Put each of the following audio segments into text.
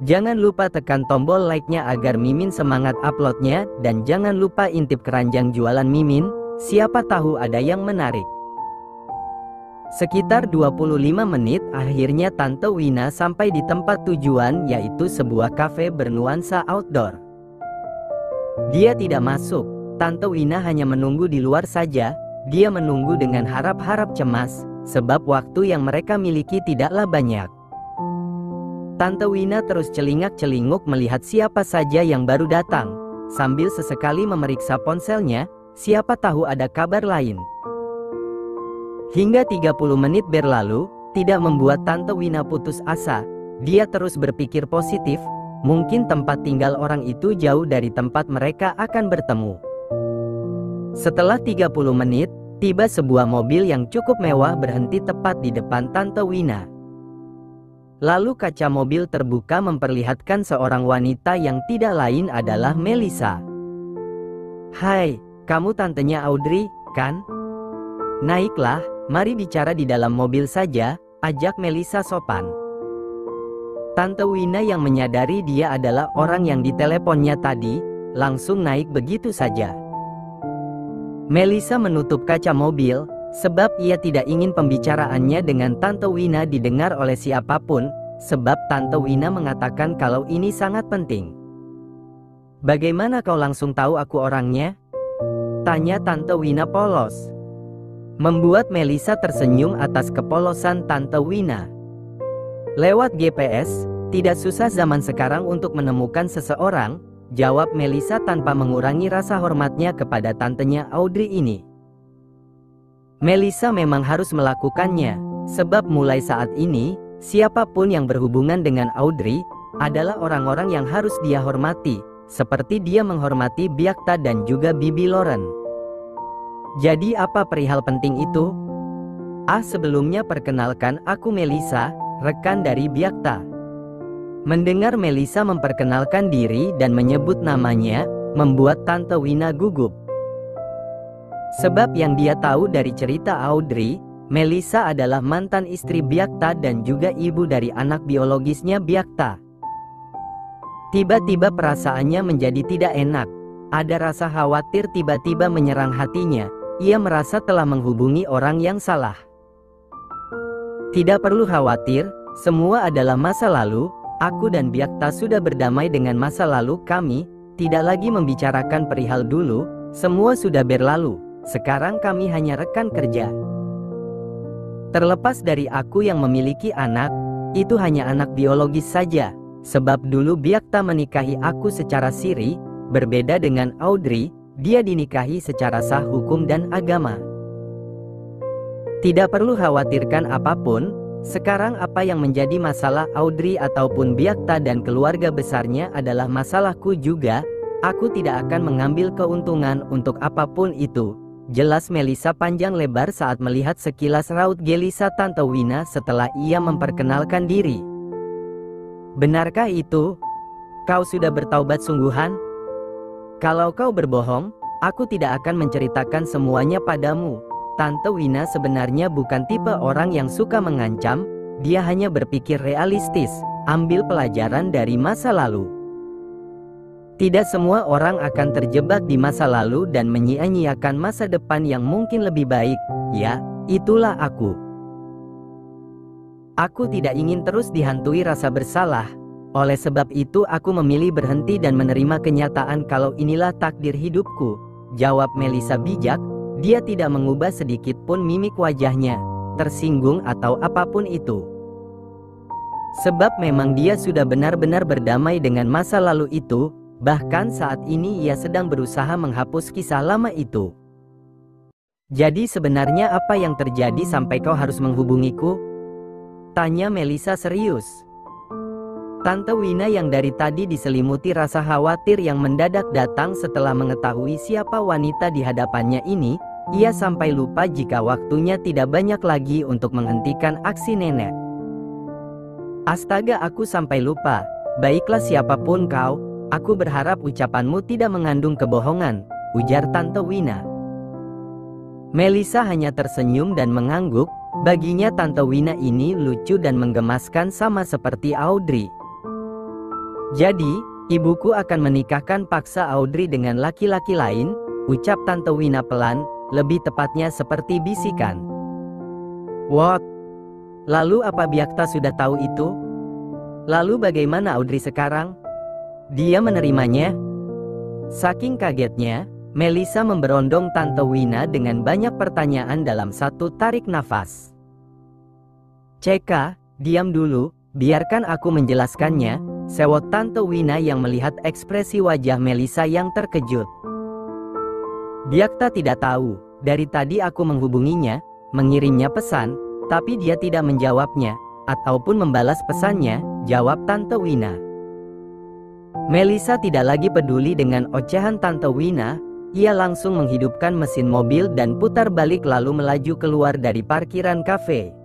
Jangan lupa tekan tombol like-nya agar Mimin semangat uploadnya, dan jangan lupa intip keranjang jualan Mimin, siapa tahu ada yang menarik. Sekitar 25 menit akhirnya Tante Wina sampai di tempat tujuan, yaitu sebuah kafe bernuansa outdoor. Dia tidak masuk, Tante Wina hanya menunggu di luar saja. Dia menunggu dengan harap-harap cemas, sebab waktu yang mereka miliki tidaklah banyak. Tante Wina terus celingak-celinguk melihat siapa saja yang baru datang, sambil sesekali memeriksa ponselnya, siapa tahu ada kabar lain. Hingga 30 menit berlalu, tidak membuat Tante Wina putus asa. Dia terus berpikir positif, mungkin tempat tinggal orang itu jauh dari tempat mereka akan bertemu. Setelah 30 menit, tiba sebuah mobil yang cukup mewah berhenti tepat di depan Tante Wina. Lalu kaca mobil terbuka memperlihatkan seorang wanita yang tidak lain adalah Melissa. "Hai, kamu tantenya Audrey, kan? Naiklah, mari bicara di dalam mobil saja," ajak Melissa sopan. Tante Wina yang menyadari dia adalah orang yang diteleponnya tadi, langsung naik begitu saja. Melissa menutup kaca mobil, sebab ia tidak ingin pembicaraannya dengan Tante Wina didengar oleh siapapun, sebab Tante Wina mengatakan kalau ini sangat penting. "Bagaimana kau langsung tahu aku orangnya?" tanya Tante Wina polos. Membuat Melissa tersenyum atas kepolosan Tante Wina. "Lewat GPS, tidak susah zaman sekarang untuk menemukan seseorang," jawab Melissa tanpa mengurangi rasa hormatnya kepada tantenya Audrey ini. Melissa memang harus melakukannya, sebab mulai saat ini, siapapun yang berhubungan dengan Audrey, adalah orang-orang yang harus dia hormati, seperti dia menghormati Byakta dan juga Bibi Lauren. "Jadi apa perihal penting itu?" Sebelumnya perkenalkan, aku Melissa, rekan dari Byakta." Mendengar Melissa memperkenalkan diri dan menyebut namanya, membuat Tante Wina gugup. Sebab yang dia tahu dari cerita Audrey, Melissa adalah mantan istri Byakta dan juga ibu dari anak biologisnya Byakta. Tiba-tiba perasaannya menjadi tidak enak. Ada rasa khawatir tiba-tiba menyerang hatinya. Ia merasa telah menghubungi orang yang salah. "Tidak perlu khawatir, semua adalah masa lalu. Aku dan Byakta sudah berdamai dengan masa lalu kami, tidak lagi membicarakan perihal dulu, semua sudah berlalu. Sekarang kami hanya rekan kerja. Terlepas dari aku yang memiliki anak, itu hanya anak biologis saja, sebab dulu Byakta menikahi aku secara siri, berbeda dengan Audrey, dia dinikahi secara sah hukum dan agama. Tidak perlu khawatirkan apapun, sekarang apa yang menjadi masalah Audrey ataupun Byakta dan keluarga besarnya adalah masalahku juga, aku tidak akan mengambil keuntungan untuk apapun itu," jelas Melissa panjang lebar saat melihat sekilas raut gelisah Tante Wina setelah ia memperkenalkan diri. "Benarkah itu? Kau sudah bertaubat sungguhan? Kalau kau berbohong, aku tidak akan menceritakan semuanya padamu." Tante Wina sebenarnya bukan tipe orang yang suka mengancam, dia hanya berpikir realistis, ambil pelajaran dari masa lalu. Tidak semua orang akan terjebak di masa lalu dan menyia-nyiakan masa depan yang mungkin lebih baik. Ya, itulah aku. Aku tidak ingin terus dihantui rasa bersalah. Oleh sebab itu aku memilih berhenti dan menerima kenyataan kalau inilah takdir hidupku, jawab Melissa bijak. Dia tidak mengubah sedikit pun mimik wajahnya, tersinggung atau apapun itu. Sebab memang dia sudah benar-benar berdamai dengan masa lalu itu. Bahkan saat ini ia sedang berusaha menghapus kisah lama itu. "Jadi sebenarnya apa yang terjadi sampai kau harus menghubungiku?" tanya Melissa serius. Tante Wina yang dari tadi diselimuti rasa khawatir yang mendadak datang setelah mengetahui siapa wanita di hadapannya ini, ia sampai lupa jika waktunya tidak banyak lagi untuk menghentikan aksi nenek. "Astaga, aku sampai lupa. Baiklah siapapun kau, aku berharap ucapanmu tidak mengandung kebohongan," ujar Tante Wina. Melissa hanya tersenyum dan mengangguk. Baginya Tante Wina ini lucu dan menggemaskan sama seperti Audrey. Jadi, ibuku akan menikahkan paksa Audrey dengan laki-laki lain, ucap Tante Wina pelan, lebih tepatnya seperti bisikan. What? Lalu apa Byakta sudah tahu itu? Lalu bagaimana Audrey sekarang? Dia menerimanya? Saking kagetnya, Melissa memberondong Tante Wina dengan banyak pertanyaan dalam satu tarik nafas. Ceka, diam dulu, biarkan aku menjelaskannya, sewot Tante Wina yang melihat ekspresi wajah Melissa yang terkejut. Byakta tidak tahu, dari tadi aku menghubunginya, mengirimnya pesan, tapi dia tidak menjawabnya, ataupun membalas pesannya, jawab Tante Wina. Melissa tidak lagi peduli dengan ocehan Tante Wina, ia langsung menghidupkan mesin mobil dan putar balik lalu melaju keluar dari parkiran kafe.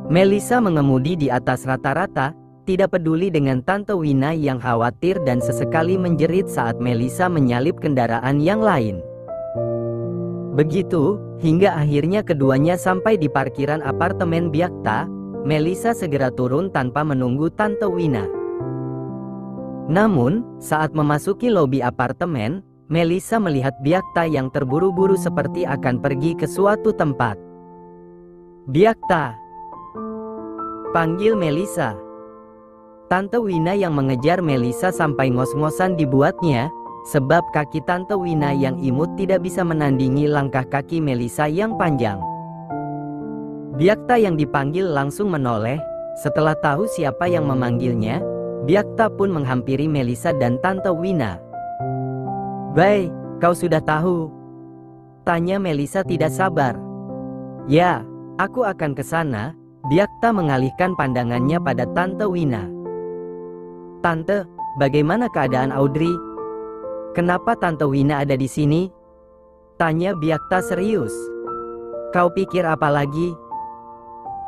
Melissa mengemudi di atas rata-rata, tidak peduli dengan Tante Wina yang khawatir dan sesekali menjerit saat Melissa menyalip kendaraan yang lain. Begitu, hingga akhirnya keduanya sampai di parkiran apartemen Byakta, Melissa segera turun tanpa menunggu Tante Wina. Namun, saat memasuki lobi apartemen, Melissa melihat Byakta yang terburu-buru seperti akan pergi ke suatu tempat. Byakta! Panggil Melissa. Tante Wina yang mengejar Melissa sampai ngos-ngosan dibuatnya, sebab kaki Tante Wina yang imut tidak bisa menandingi langkah kaki Melissa yang panjang. Byakta yang dipanggil langsung menoleh, setelah tahu siapa yang memanggilnya, Byakta pun menghampiri Melissa dan Tante Wina. "Bai, kau sudah tahu?" tanya Melissa tidak sabar. "Ya, aku akan ke sana." Byakta mengalihkan pandangannya pada Tante Wina. "Tante, bagaimana keadaan Audrey? Kenapa Tante Wina ada di sini?" tanya Byakta serius. "Kau pikir apa lagi?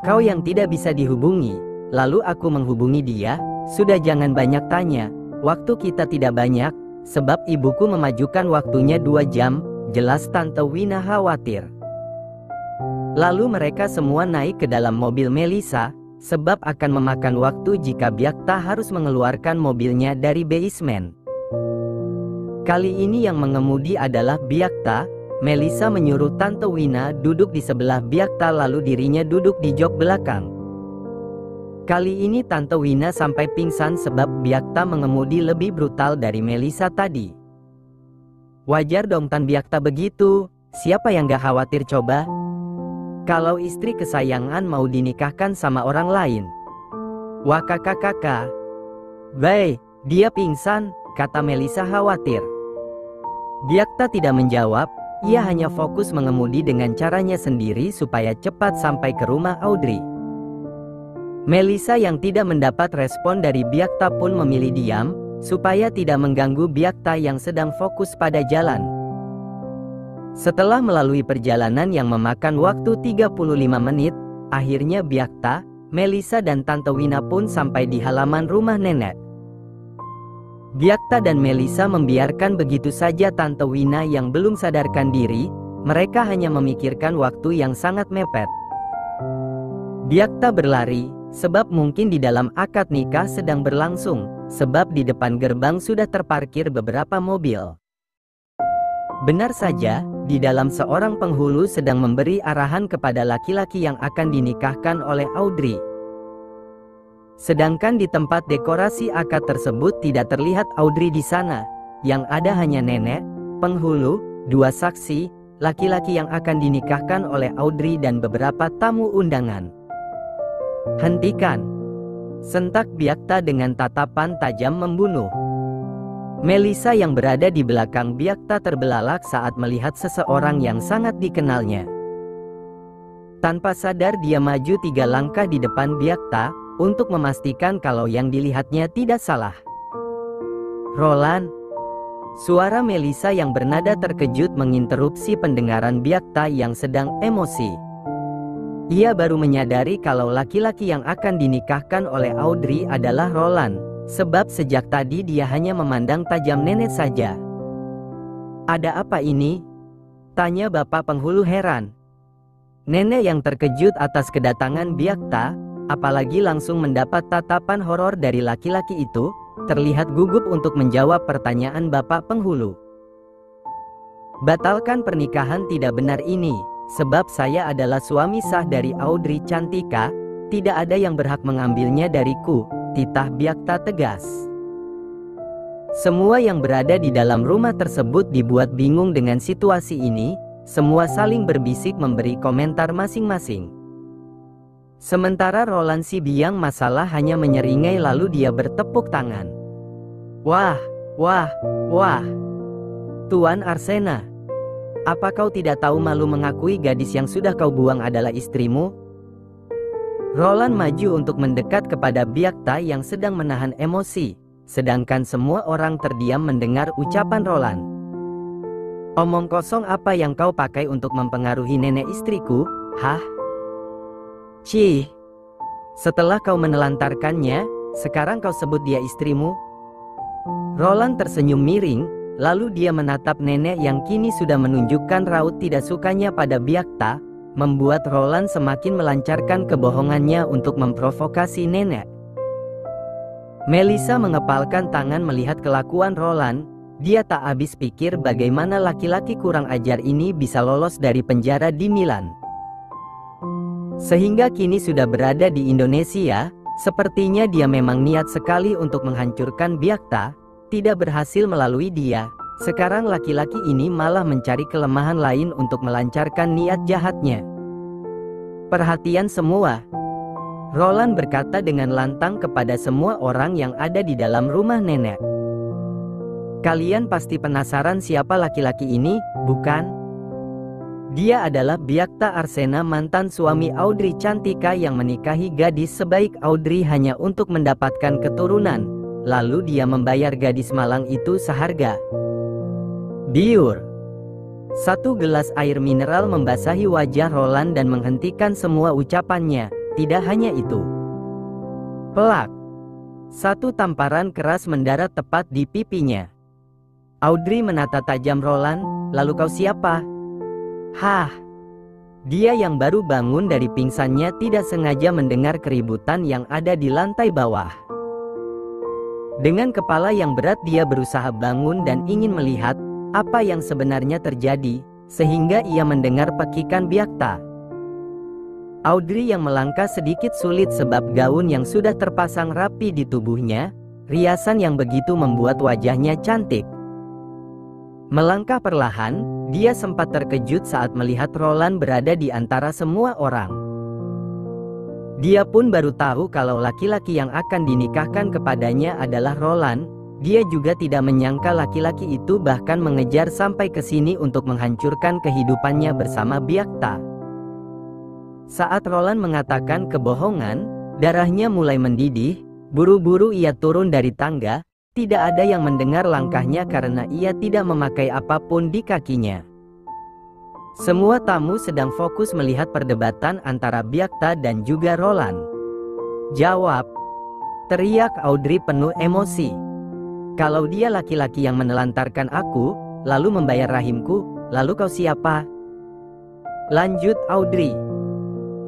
Kau yang tidak bisa dihubungi, lalu aku menghubungi dia. Sudah jangan banyak tanya, waktu kita tidak banyak, sebab ibuku memajukan waktunya 2 jam, jelas Tante Wina khawatir. Lalu mereka semua naik ke dalam mobil Melissa, sebab akan memakan waktu jika Byakta harus mengeluarkan mobilnya dari basement. Kali ini yang mengemudi adalah Byakta. Melissa menyuruh Tante Wina duduk di sebelah Byakta lalu dirinya duduk di jok belakang. Kali ini Tante Wina sampai pingsan sebab Byakta mengemudi lebih brutal dari Melissa tadi. Wajar dong Tan Byakta begitu, siapa yang gak khawatir coba? Kalau istri kesayangan mau dinikahkan sama orang lain. Wah kakak-kakak. Bai, dia pingsan, kata Melissa khawatir. Byakta tidak menjawab, ia hanya fokus mengemudi dengan caranya sendiri supaya cepat sampai ke rumah Audrey. Melissa yang tidak mendapat respon dari Byakta pun memilih diam, supaya tidak mengganggu Byakta yang sedang fokus pada jalan. Setelah melalui perjalanan yang memakan waktu 35 menit, akhirnya Byakta, Melissa dan Tante Wina pun sampai di halaman rumah nenek. Byakta dan Melissa membiarkan begitu saja Tante Wina yang belum sadarkan diri, mereka hanya memikirkan waktu yang sangat mepet. Byakta berlari, sebab mungkin di dalam akad nikah sedang berlangsung, sebab di depan gerbang sudah terparkir beberapa mobil. Benar saja, di dalam seorang penghulu sedang memberi arahan kepada laki-laki yang akan dinikahkan oleh Audrey. Sedangkan di tempat dekorasi akad tersebut tidak terlihat Audrey di sana, yang ada hanya nenek, penghulu, 2 saksi, laki-laki yang akan dinikahkan oleh Audrey dan beberapa tamu undangan. "Hentikan!" sentak Byakta dengan tatapan tajam membunuh. Melissa yang berada di belakang Byakta terbelalak saat melihat seseorang yang sangat dikenalnya. Tanpa sadar dia maju 3 langkah di depan Byakta, untuk memastikan kalau yang dilihatnya tidak salah. "Roland!" Suara Melissa yang bernada terkejut menginterupsi pendengaran Byakta yang sedang emosi. Ia baru menyadari kalau laki-laki yang akan dinikahkan oleh Audrey adalah Roland, sebab sejak tadi dia hanya memandang tajam nenek saja. "Ada apa ini?" tanya bapak penghulu heran. Nenek yang terkejut atas kedatangan Byakta, apalagi langsung mendapat tatapan horor dari laki-laki itu, terlihat gugup untuk menjawab pertanyaan bapak penghulu. Batalkan pernikahan tidak benar ini, sebab saya adalah suami sah dari Audrey Cantika, tidak ada yang berhak mengambilnya dariku, titah Byakta tegas. Semua yang berada di dalam rumah tersebut dibuat bingung dengan situasi ini, semua saling berbisik memberi komentar masing-masing. Sementara Roland si biang masalah hanya menyeringai lalu dia bertepuk tangan. Wah, wah, wah. Tuan Arsena, apa kau tidak tahu malu mengakui gadis yang sudah kau buang adalah istrimu? Roland maju untuk mendekat kepada Byakta yang sedang menahan emosi, sedangkan semua orang terdiam mendengar ucapan Roland. Omong kosong apa yang kau pakai untuk mempengaruhi nenek istriku, hah? Cih, setelah kau menelantarkannya, sekarang kau sebut dia istrimu? Roland tersenyum miring, lalu dia menatap nenek yang kini sudah menunjukkan raut tidak sukanya pada Byakta, membuat Roland semakin melancarkan kebohongannya untuk memprovokasi nenek. Melissa mengepalkan tangan melihat kelakuan Roland, dia tak habis pikir bagaimana laki-laki kurang ajar ini bisa lolos dari penjara di Milan. Sehingga kini sudah berada di Indonesia, sepertinya dia memang niat sekali untuk menghancurkan Byakta, tidak berhasil melalui dia. Sekarang laki-laki ini malah mencari kelemahan lain untuk melancarkan niat jahatnya. Perhatian semua, Roland berkata dengan lantang kepada semua orang yang ada di dalam rumah nenek. Kalian pasti penasaran siapa laki-laki ini, bukan? Dia adalah Byakta Arsena, mantan suami Audrey Cantika yang menikahi gadis sebaik Audrey hanya untuk mendapatkan keturunan. Lalu dia membayar gadis malang itu seharga biur. Satu gelas air mineral membasahi wajah Roland dan menghentikan semua ucapannya. Tidak hanya itu. Pelak. Satu tamparan keras mendarat tepat di pipinya. Audrey menata tajam Roland, lalu kau siapa? Hah? Dia yang baru bangun dari pingsannya tidak sengaja mendengar keributan yang ada di lantai bawah. Dengan kepala yang berat dia berusaha bangun dan ingin melihat apa yang sebenarnya terjadi, sehingga ia mendengar pekikan Byakta. Audrey yang melangkah sedikit sulit sebab gaun yang sudah terpasang rapi di tubuhnya, riasan yang begitu membuat wajahnya cantik. Melangkah perlahan, dia sempat terkejut saat melihat Roland berada di antara semua orang. Dia pun baru tahu kalau laki-laki yang akan dinikahkan kepadanya adalah Roland. Dia juga tidak menyangka laki-laki itu bahkan mengejar sampai ke sini untuk menghancurkan kehidupannya bersama Byakta. Saat Roland mengatakan kebohongan, darahnya mulai mendidih, buru-buru ia turun dari tangga. Tidak ada yang mendengar langkahnya karena ia tidak memakai apapun di kakinya. Semua tamu sedang fokus melihat perdebatan antara Byakta dan juga Roland. Jawab, teriak Audrey penuh emosi. Kalau dia laki-laki yang menelantarkan aku, lalu membayar rahimku, lalu kau siapa? Lanjut Audrey.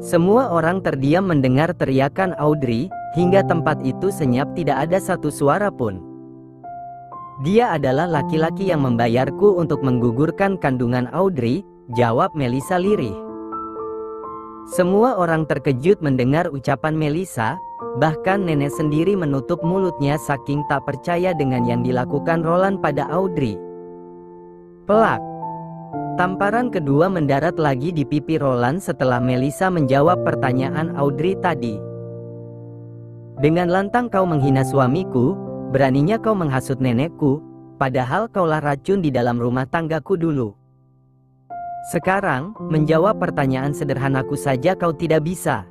Semua orang terdiam mendengar teriakan Audrey, hingga tempat itu senyap tidak ada satu suara pun. Dia adalah laki-laki yang membayarku untuk menggugurkan kandungan Audrey, jawab Melissa lirih. Semua orang terkejut mendengar ucapan Melissa, bahkan nenek sendiri menutup mulutnya saking tak percaya dengan yang dilakukan Roland pada Audrey. Pelak. Tamparan kedua mendarat lagi di pipi Roland setelah Melissa menjawab pertanyaan Audrey tadi. Dengan lantang kau menghina suamiku, beraninya kau menghasut nenekku, padahal kaulah racun di dalam rumah tanggaku dulu. Sekarang, menjawab pertanyaan sederhanaku saja kau tidak bisa.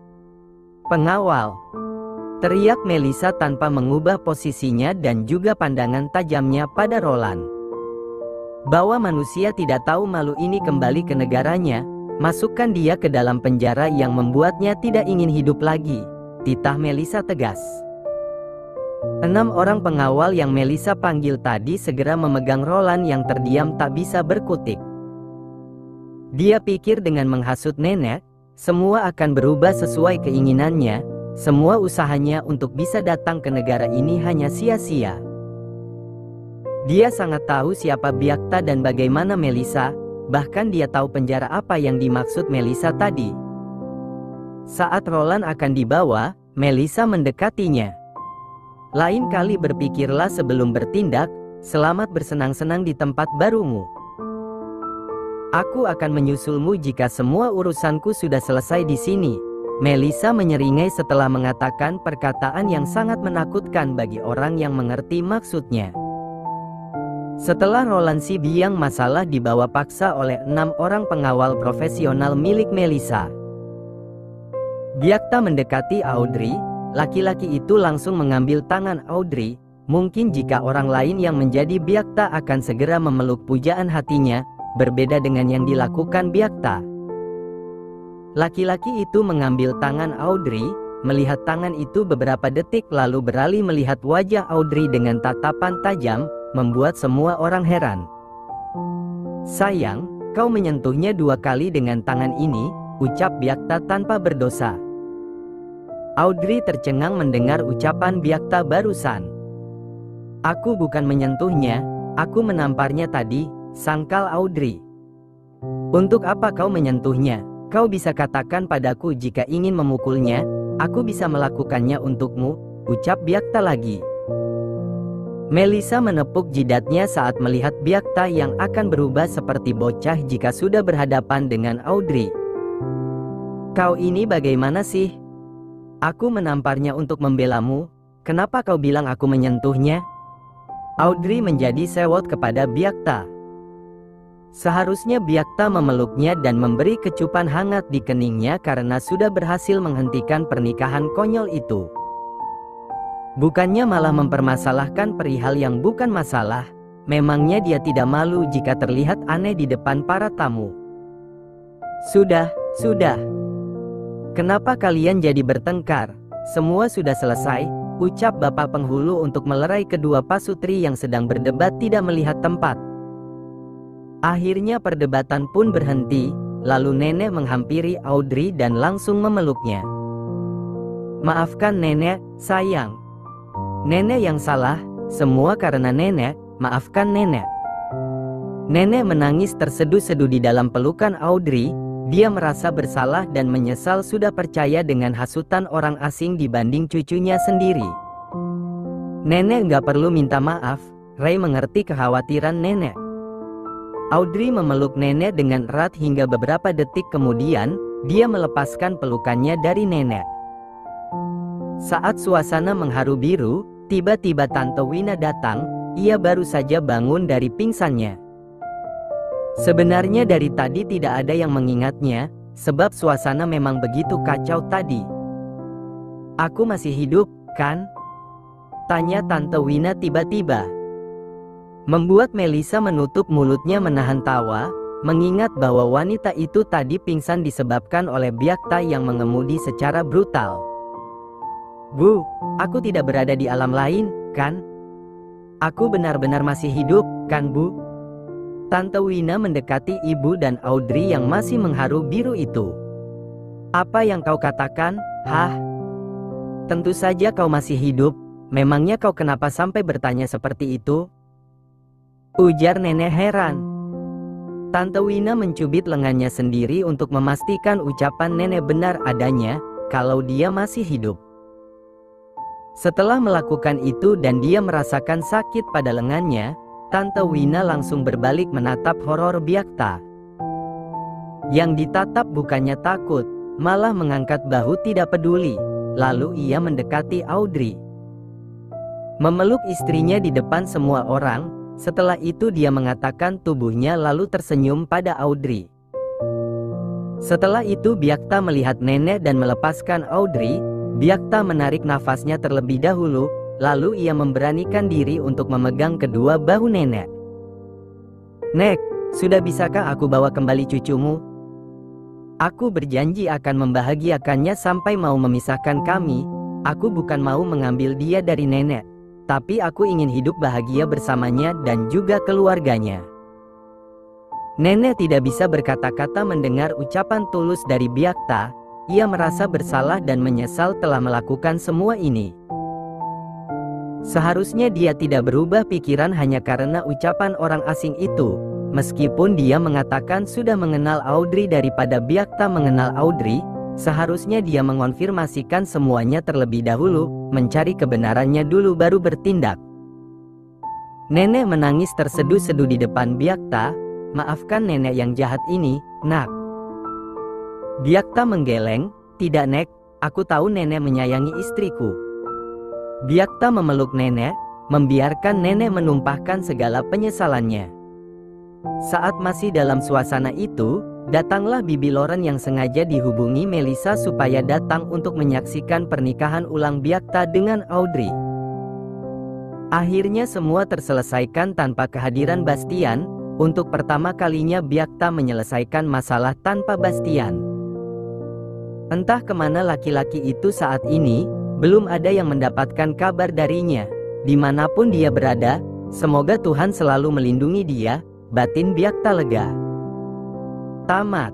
Pengawal. Teriak Melissa tanpa mengubah posisinya dan juga pandangan tajamnya pada Roland. Bahwa manusia tidak tahu malu ini kembali ke negaranya, masukkan dia ke dalam penjara yang membuatnya tidak ingin hidup lagi, titah Melissa tegas. 6 orang pengawal yang Melissa panggil tadi segera memegang Roland yang terdiam tak bisa berkutik. Dia pikir dengan menghasut nenek, semua akan berubah sesuai keinginannya, semua usahanya untuk bisa datang ke negara ini hanya sia-sia. Dia sangat tahu siapa Byakta dan bagaimana Melissa, bahkan dia tahu penjara apa yang dimaksud Melissa tadi. Saat Roland akan dibawa, Melissa mendekatinya. Lain kali berpikirlah sebelum bertindak, selamat bersenang-senang di tempat barumu. Aku akan menyusulmu jika semua urusanku sudah selesai di sini. Melissa menyeringai setelah mengatakan perkataan yang sangat menakutkan bagi orang yang mengerti maksudnya. Setelah Roland si biang masalah dibawa paksa oleh 6 orang pengawal profesional milik Melissa, Byakta mendekati Audrey. Laki-laki itu langsung mengambil tangan Audrey. Mungkin jika orang lain yang menjadi Byakta akan segera memeluk pujaan hatinya, berbeda dengan yang dilakukan Byakta. Laki-laki itu mengambil tangan Audrey, melihat tangan itu beberapa detik lalu beralih melihat wajah Audrey dengan tatapan tajam, membuat semua orang heran. "Sayang, kau menyentuhnya 2 kali dengan tangan ini," ucap Byakta tanpa berdosa. Audrey tercengang mendengar ucapan Byakta barusan. "Aku bukan menyentuhnya, aku menamparnya tadi," sangkal Audrey. "Untuk apa kau menyentuhnya? Kau bisa katakan padaku jika ingin memukulnya, aku bisa melakukannya untukmu," ucap Byakta lagi. Melissa menepuk jidatnya saat melihat Byakta yang akan berubah seperti bocah jika sudah berhadapan dengan Audrey. "Kau ini bagaimana sih? Aku menamparnya untuk membelamu, kenapa kau bilang aku menyentuhnya?" Audrey menjadi sewot kepada Byakta. Seharusnya Byakta memeluknya dan memberi kecupan hangat di keningnya karena sudah berhasil menghentikan pernikahan konyol itu. Bukannya malah mempermasalahkan perihal yang bukan masalah. Memangnya dia tidak malu jika terlihat aneh di depan para tamu? Sudah. Kenapa kalian jadi bertengkar? Semua sudah selesai, ucap bapak penghulu untuk melerai kedua pasutri yang sedang berdebat tidak melihat tempat. Akhirnya perdebatan pun berhenti, lalu nenek menghampiri Audrey dan langsung memeluknya. "Maafkan nenek, sayang. Nenek yang salah, semua karena nenek, maafkan nenek." Nenek menangis terseduh-seduh di dalam pelukan Audrey. Dia merasa bersalah dan menyesal sudah percaya dengan hasutan orang asing dibanding cucunya sendiri. "Nenek nggak perlu minta maaf," Ray mengerti kekhawatiran nenek. Audrey memeluk nenek dengan erat hingga beberapa detik kemudian, dia melepaskan pelukannya dari nenek. Saat suasana mengharu biru, tiba-tiba Tante Wina datang. Ia baru saja bangun dari pingsannya. Sebenarnya dari tadi tidak ada yang mengingatnya, sebab suasana memang begitu kacau tadi. "Aku masih hidup, kan?" tanya Tante Wina tiba-tiba. Membuat Melissa menutup mulutnya menahan tawa, mengingat bahwa wanita itu tadi pingsan disebabkan oleh Byakta yang mengemudi secara brutal. "Bu, aku tidak berada di alam lain, kan? Aku benar-benar masih hidup, kan Bu?" Tante Wina mendekati ibu dan Audrey yang masih mengharu biru itu. "Apa yang kau katakan? Hah? Tentu saja kau masih hidup. Memangnya kau kenapa sampai bertanya seperti itu?" ujar nenek heran. Tante Wina mencubit lengannya sendiri untuk memastikan ucapan nenek benar adanya, kalau dia masih hidup. Setelah melakukan itu dan dia merasakan sakit pada lengannya, Tante Wina langsung berbalik menatap horor Byakta. Yang ditatap bukannya takut, malah mengangkat bahu tidak peduli. Lalu ia mendekati Audrey. Memeluk istrinya di depan semua orang, setelah itu dia mengatakan tubuhnya lalu tersenyum pada Audrey. Setelah itu Byakta melihat nenek dan melepaskan Audrey. Byakta menarik nafasnya terlebih dahulu, lalu ia memberanikan diri untuk memegang kedua bahu nenek. "Nek, sudah bisakah aku bawa kembali cucumu? Aku berjanji akan membahagiakannya sampai mau memisahkan kami. Aku bukan mau mengambil dia dari nenek, tapi aku ingin hidup bahagia bersamanya dan juga keluarganya." Nenek tidak bisa berkata-kata mendengar ucapan tulus dari Byakta. ia merasa bersalah dan menyesal telah melakukan semua ini. Seharusnya dia tidak berubah pikiran hanya karena ucapan orang asing itu. Meskipun dia mengatakan sudah mengenal Audrey daripada Byakta mengenal Audrey, seharusnya dia mengonfirmasikan semuanya terlebih dahulu, mencari kebenarannya dulu baru bertindak. Nenek menangis terseduh-seduh di depan Byakta. "Maafkan nenek yang jahat ini, nak." Byakta menggeleng, "Tidak nek, aku tahu nenek menyayangi istriku." Byakta memeluk nenek, membiarkan nenek menumpahkan segala penyesalannya. Saat masih dalam suasana itu, datanglah Bibi Loren yang sengaja dihubungi Melissa supaya datang untuk menyaksikan pernikahan ulang Byakta dengan Audrey. Akhirnya semua terselesaikan tanpa kehadiran Bastian. Untuk pertama kalinya Byakta menyelesaikan masalah tanpa Bastian. Entah kemana laki-laki itu saat ini, belum ada yang mendapatkan kabar darinya. Dimanapun dia berada, semoga Tuhan selalu melindungi dia. Batin Byakta lega. Tamat.